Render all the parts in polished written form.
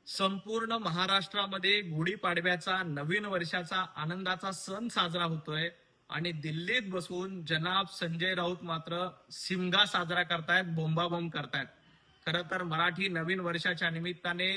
संपूर्ण महाराष्ट्रामध्ये गुढीपाडव्याचा नवीन वर्षाचा आनंदाचा सण साजरा होतोय आणि दिल्लीत बसून जनाब संजय राऊत मात्र शिमगा साजरा करतायत, बोंबाबोंब करतायत. खरं तर मराठी नवीन वर्षाच्या निमित्ताने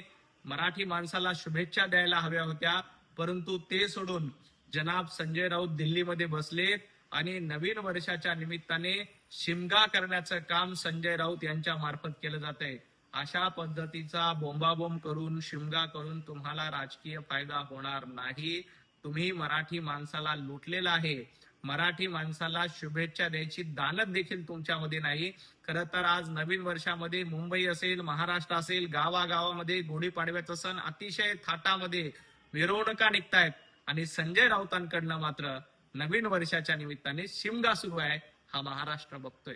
मराठी माणसाला शुभेच्छा द्यायला हव्या होत्या, परंतु ते सोडून जनाब संजय राऊत दिल्लीमध्ये बसलेत आणि नवीन वर्षाच्या निमित्ताने शिमगा करण्याचं काम संजय राऊत यांच्या मार्फत केलं जात आहे. अशा पद्धतीचा बोंबाबोंब करून शिमगा करून तुम्हाला राजकीय फायदा होणार नाही. तुम्ही मराठी माणसाला लुटलेला आहे. मराठी माणसाला शुभेच्छा द्यायची दानत देखील तुमच्यामध्ये नाही. खरं तर आज नवीन वर्षामध्ये मुंबई असेल, महाराष्ट्र असेल, गावागावामध्ये गुढीपाडव्याचा सण अतिशय थाटामध्ये मिरवणुका निघतायत आणि संजय राऊतांकडनं मात्र नवीन वर्षाच्या निमित्ताने शिमगा सुरू आहे. हा महाराष्ट्र बघतोय.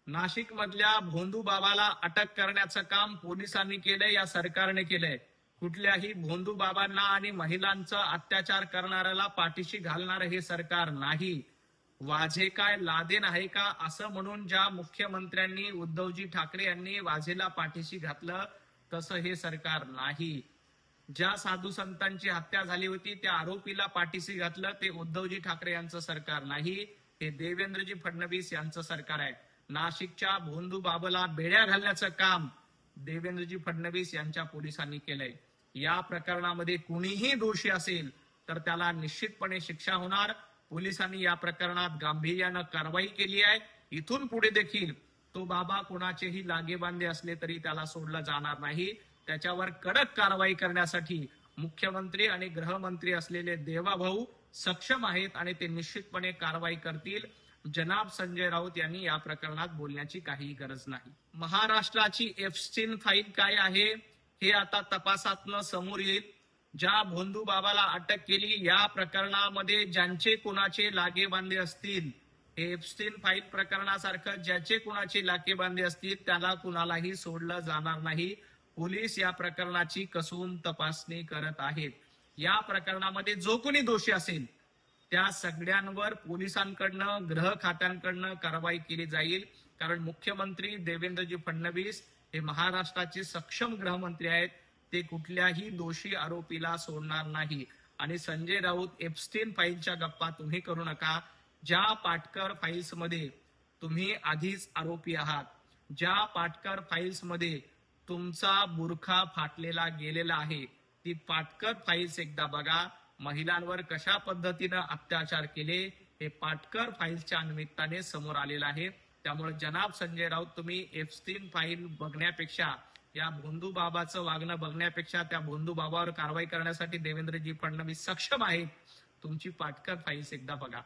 नाशिक मधल्या भोंदू बाबाला अटक करण्याचं काम पोलिसांनी केलंय, या सरकारने केलंय. कुठल्याही भोंदू बाबांना आणि महिलांचा अत्याचार करणाऱ्याला पाठीशी घालणारं हे सरकार नाही. वाझे काय लादेन आहे का असं म्हणून ज्या मुख्यमंत्र्यांनी उद्धवजी ठाकरे यांनी वाझेला पाठीशी घातलं, तसं हे सरकार नाही. ज्या साधू संतांची हत्या झाली होती त्या आरोपीला पाठीशी घातलं, ते उद्धवजी ठाकरे यांचं सरकार नाही, हे देवेंद्रजी फडणवीस यांचं सरकार आहे. नाशिकच्या भोंदू बाबाला बेड्या घालण्याचं काम देवेंद्रजी फडणवीस यांच्या पोलिसांनी केलंय. या प्रकरणामध्ये कुणीही दोषी असेल तर त्याला निश्चितपणे शिक्षा होणार. पोलिसांनी या प्रकरणात गांभीर्यानं कारवाई केली आहे. इथून पुढे देखील तो बाबा कुणाचेही लागेबांधे असले तरी त्याला सोडलं जाणार नाही. त्याच्यावर कडक कारवाई करण्यासाठी मुख्यमंत्री आणि गृहमंत्री असलेले देवाभाऊ सक्षम आहेत आणि ते निश्चितपणे कारवाई करतील. जनाब संजय राऊत यांनी या प्रकरणात बोलण्याची काही गरज नाही. महाराष्ट्राची एप्स्टीन फाईल काय आहे हे आता तपासातनं समोर येईल. ज्या भोंदू बाबाला अटक केली या प्रकरणामध्ये ज्यांचे कुणाचे लागेबांधे असतील, हे एप्स्टीन फाईल प्रकरणासारखं ज्याचे कुणाचे लागेबांधे असतील त्याला कुणालाही सोडलं जाणार नाही. पोलीस या प्रकरणाची कसून तपासणी करत आहेत. या प्रकरणामध्ये जो कोणी दोषी असेल त्या सगळ्यांवर पोलिसांकडनं, गृह खात्यांकडनं कारवाई केली जाईल. कारण मुख्यमंत्री देवेंद्रजी फडणवीस हे महाराष्ट्राचे सक्षम गृहमंत्री आहेत. ते कुठल्याही दोषी आरोपीला सोडणार नाही. आणि संजय राऊत एप्स्टीन फाईलच्या गप्पा तुम्ही करू नका. ज्या पाटकर फाईल्स मध्ये तुम्ही आधीच आरोपी आहात, ज्या पाटकर फाईल्स मध्ये तुमचा बुरखा फाटलेला गेलेला आहे, ती पाटकर फाईल्स एकदा बघा. महिलांवर कशा पद्धतीनं अत्याचार केले हे पाटकर फाईल्सच्या निमित्ताने समोर आलेलं आहे. त्यामुळे जनाब संजय राऊत, तुम्ही एप्स्टीन फाईल बघण्यापेक्षा, या भोंदू बाबाचं वागणं बघण्यापेक्षा त्या भोंदू बाबावर कारवाई करण्यासाठी देवेंद्रजी फडणवीस सक्षम आहेत. तुमची पाटकर फाईल्स एकदा बघा.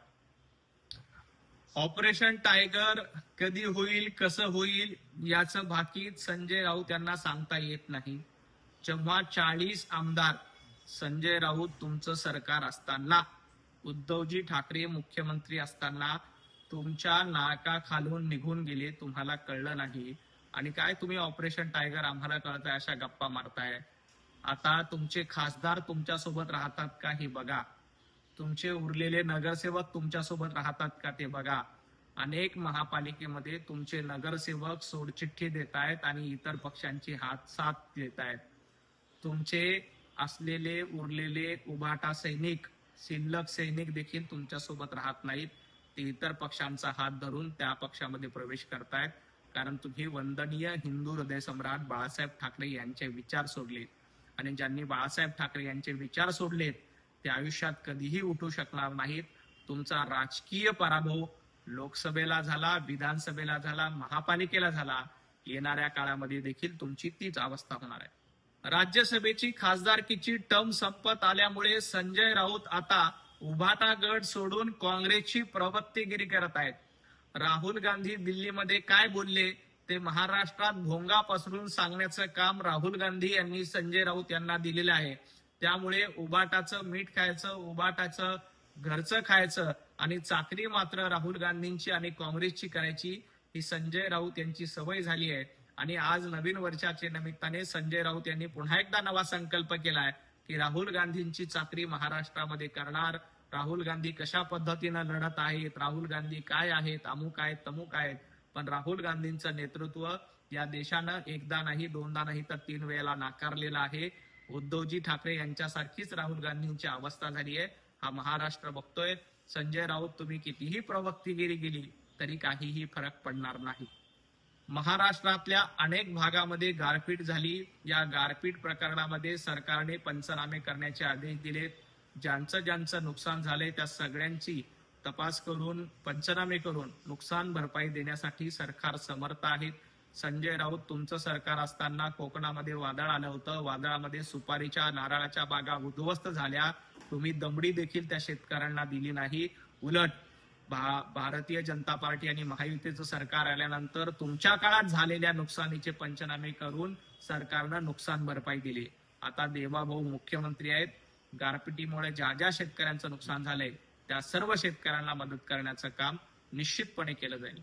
ऑपरेशन टायगर कधी होईल, कसं होईल याचं भाकीत संजय राऊत यांना सांगता येत नाही. जेव्हा 40 आमदार संजय राऊत तुमचं सरकार असताना, उद्धवजी ठाकरे मुख्यमंत्री असताना तुमच्या नाकाखालून निघून गेले, तुम्हाला कळलं नाही. आणि काय तुम्ही ऑपरेशन टायगर आम्हाला कळतंय अशा गप्पा मारताय. आता तुमचे खासदार तुमच्यासोबत राहतात का हे बघा. तुमचे उरलेले नगरसेवक तुमच्यासोबत राहतात का ते बघा. अनेक महापालिकेमध्ये तुमचे नगरसेवक सोडचिठ्ठी देत आहेत आणि इतर पक्षांची हात साथ देत आहेत. तुमचे असलेले उरलेले उभाटा सैनिक, शिल्लक सैनिक देखील तुमच्यासोबत राहत नाहीत. ते इतर पक्षांचा हात धरून त्या पक्षामध्ये प्रवेश करतायत. कारण तुम्ही वंदनीय हिंदू हृदय सम्राट बाळासाहेब ठाकरे यांचे विचार सोडले. आणि ज्यांनी बाळासाहेब ठाकरे यांचे विचार सोडलेत ते आयुष्यात कधीही उठू शकणार नाहीत. तुमचा राजकीय पराभव लोकसभेला झाला, विधानसभेला झाला, महापालिकेला झाला. येणाऱ्या काळामध्ये देखील तुमची तीच अवस्था होणार आहे. राज्यसभेची खासदारकीची टर्म संपत आल्यामुळे संजय राऊत आता उभाटा गट सोडून काँग्रेसची प्रवृत्तीगिरी करत आहेत. राहुल गांधी दिल्लीमध्ये काय बोलले ते महाराष्ट्रात भोंगा पसरून सांगण्याचं काम राहुल गांधी यांनी संजय राऊत यांना दिलेलं आहे. त्यामुळे उभाटाचं मीठ खायचं, उभाटाचं घरचं खायचं आणि चाकरी मात्र राहुल गांधींची आणि काँग्रेसची करायची ही संजय राऊत यांची सवय झाली आहे. आणि आज नवीन वर्षाच्या निमित्ताने संजय राऊत यांनी पुन्हा एकदा नवा संकल्प केलाय की राहुल गांधींची चाकरी महाराष्ट्रामध्ये करणार. राहुल गांधी कशा पद्धतीनं लढत आहेत, राहुल गांधी काय आहेत, अमुक आहेत, तमुक आहेत, पण राहुल गांधींचं नेतृत्व या देशानं एकदा नाही, दोनदा नाही तर 3 वेळेला नाकारलेलं आहे. उद्धवजी ठाकरे यांच्यासारखीच राहुल गांधींची अवस्था झाली आहे. हा महाराष्ट्र बघतोय. संजय राऊत, तुम्ही कितीही प्रवक्तीगिरी केली तरी काहीही फरक पडणार नाही. महाराष्ट्रातल्या अनेक भागामध्ये गारपीट झाली. या गारपीट प्रकरणामध्ये सरकारने पंचनामे करण्याचे आदेश दिलेत. ज्यांचं ज्यांचं नुकसान झालंय त्या सगळ्यांची तपास करून पंचनामे करून नुकसान भरपाई देण्यासाठी सरकार समर्थ आहे. संजय राऊत, तुमचं सरकार असताना कोकणामध्ये वादळ आलं होतं. वादळामध्ये सुपारीच्या नारळाच्या बागा उद्ध्वस्त झाल्या. तुम्ही दमडी देखील त्या शेतकऱ्यांना दिली नाही. उलट भारतीय जनता पार्टी आणि महायुतीचं सरकार आल्यानंतर तुमच्या काळात झालेल्या नुकसानीचे पंचनामे करून सरकारनं नुकसान भरपाई दिली. आता देवाभाऊ मुख्यमंत्री आहेत. गारपिटीमुळे ज्या ज्या शेतकऱ्यांचं नुकसान झालंय त्या सर्व शेतकऱ्यांना मदत करण्याचं काम निश्चितपणे केलं जाईल.